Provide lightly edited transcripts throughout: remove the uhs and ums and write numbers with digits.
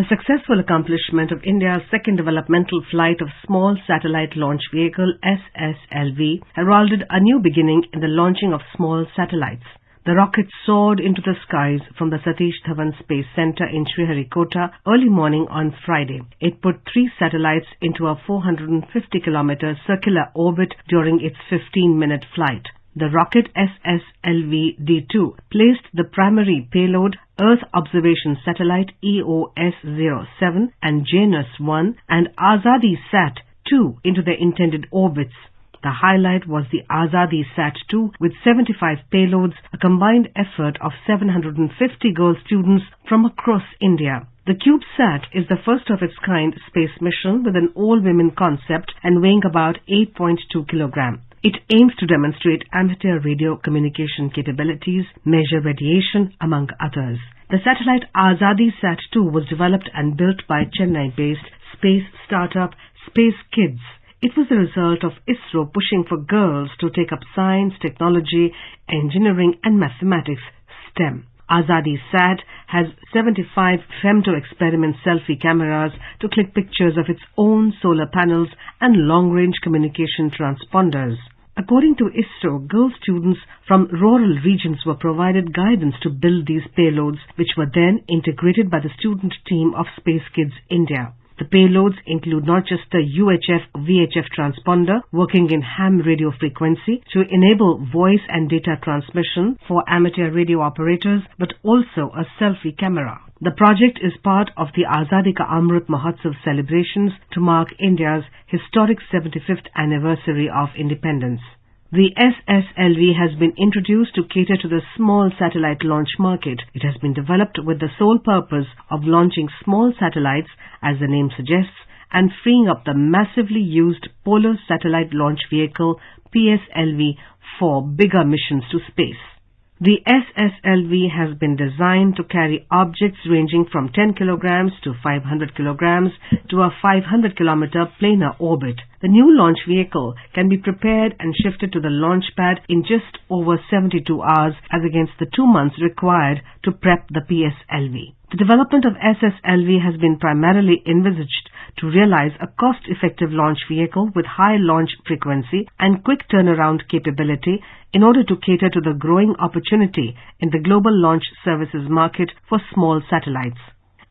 The successful accomplishment of India's second developmental flight of Small Satellite Launch Vehicle SSLV heralded a new beginning in the launching of small satellites. The rocket soared into the skies from the Satish Dhawan Space Center in Sriharikota early morning on Friday. It put 3 satellites into a 450-kilometer circular orbit during its 15-minute flight. The rocket SSLV-D2 placed the primary payload Earth Observation Satellite EOS-07 and Janus-1 and Azadi-Sat-2 into their intended orbits. The highlight was the Azadi-Sat-2 with 75 payloads, a combined effort of 750 girl students from across India. The CubeSat is the first of its kind space mission with an all-women concept and weighing about 8.2 kilograms. It aims to demonstrate amateur radio communication capabilities, measure radiation, among others. The satellite Azadi-Sat-2 was developed and built by Chennai-based space startup Space Kids. It was the result of ISRO pushing for girls to take up science, technology, engineering and mathematics STEM. Azadi-Sat has 75 femto-experiment selfie cameras to click pictures of its own solar panels and long-range communication transponders. According to ISRO, girl students from rural regions were provided guidance to build these payloads, which were then integrated by the student team of Space Kids India. The payloads include not just the UHF-VHF transponder working in ham radio frequency to enable voice and data transmission for amateur radio operators, but also a selfie camera. The project is part of the Azadi Ka Amrit Mahotsav celebrations to mark India's historic 75th anniversary of independence. The SSLV has been introduced to cater to the small satellite launch market. It has been developed with the sole purpose of launching small satellites, as the name suggests, and freeing up the massively used Polar Satellite Launch Vehicle PSLV for bigger missions to space. The SSLV has been designed to carry objects ranging from 10 kilograms to 500 kilograms to a 500-kilometer planar orbit. The new launch vehicle can be prepared and shifted to the launch pad in just over 72 hours as against the 2 months required to prep the PSLV. The development of SSLV has been primarily envisaged to realize a cost-effective launch vehicle with high launch frequency and quick turnaround capability in order to cater to the growing opportunity in the global launch services market for small satellites.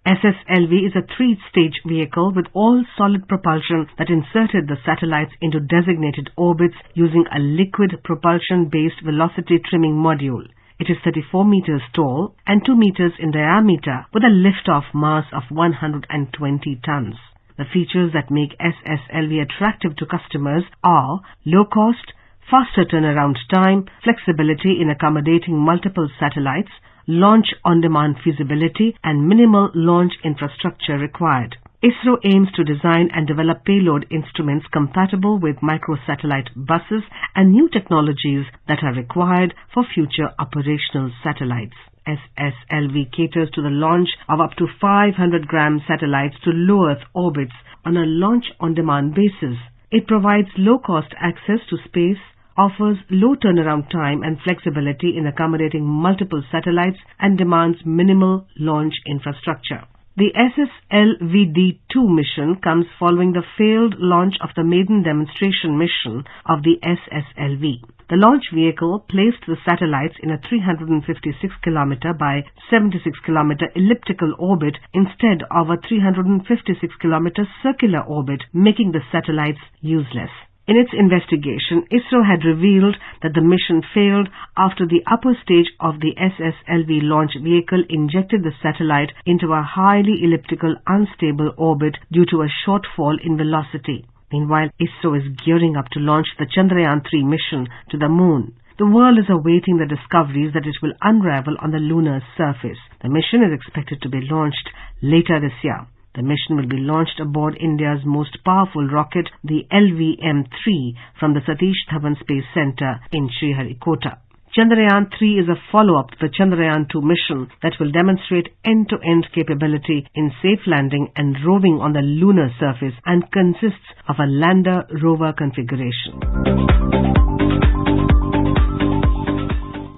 SSLV is a 3-stage vehicle with all-solid propulsion that inserted the satellites into designated orbits using a liquid propulsion-based velocity trimming module. It is 34 meters tall and 2 meters in diameter with a lift-off mass of 120 tons. The features that make SSLV attractive to customers are low cost, faster turnaround time, flexibility in accommodating multiple satellites, launch on-demand feasibility, and minimal launch infrastructure required. ISRO aims to design and develop payload instruments compatible with microsatellite buses and new technologies that are required for future operational satellites. SSLV caters to the launch of up to 500-gram satellites to low Earth orbits on a launch-on-demand basis. It provides low-cost access to space, offers low turnaround time and flexibility in accommodating multiple satellites, and demands minimal launch infrastructure. The SSLV-D2 mission comes following the failed launch of the maiden demonstration mission of the SSLV. The launch vehicle placed the satellites in a 356-kilometer by 76-kilometer elliptical orbit instead of a 356-kilometer circular orbit, making the satellites useless. In its investigation, ISRO had revealed that the mission failed after the upper stage of the SSLV launch vehicle injected the satellite into a highly elliptical, unstable orbit due to a shortfall in velocity. Meanwhile, ISRO is gearing up to launch the Chandrayaan-3 mission to the moon. The world is awaiting the discoveries that it will unravel on the lunar surface. The mission is expected to be launched later this year. The mission will be launched aboard India's most powerful rocket, the LVM-3, from the Satish Dhawan Space Center in Sriharikota. Chandrayaan-3 is a follow-up to the Chandrayaan-2 mission that will demonstrate end-to-end capability in safe landing and roving on the lunar surface and consists of a lander-rover configuration.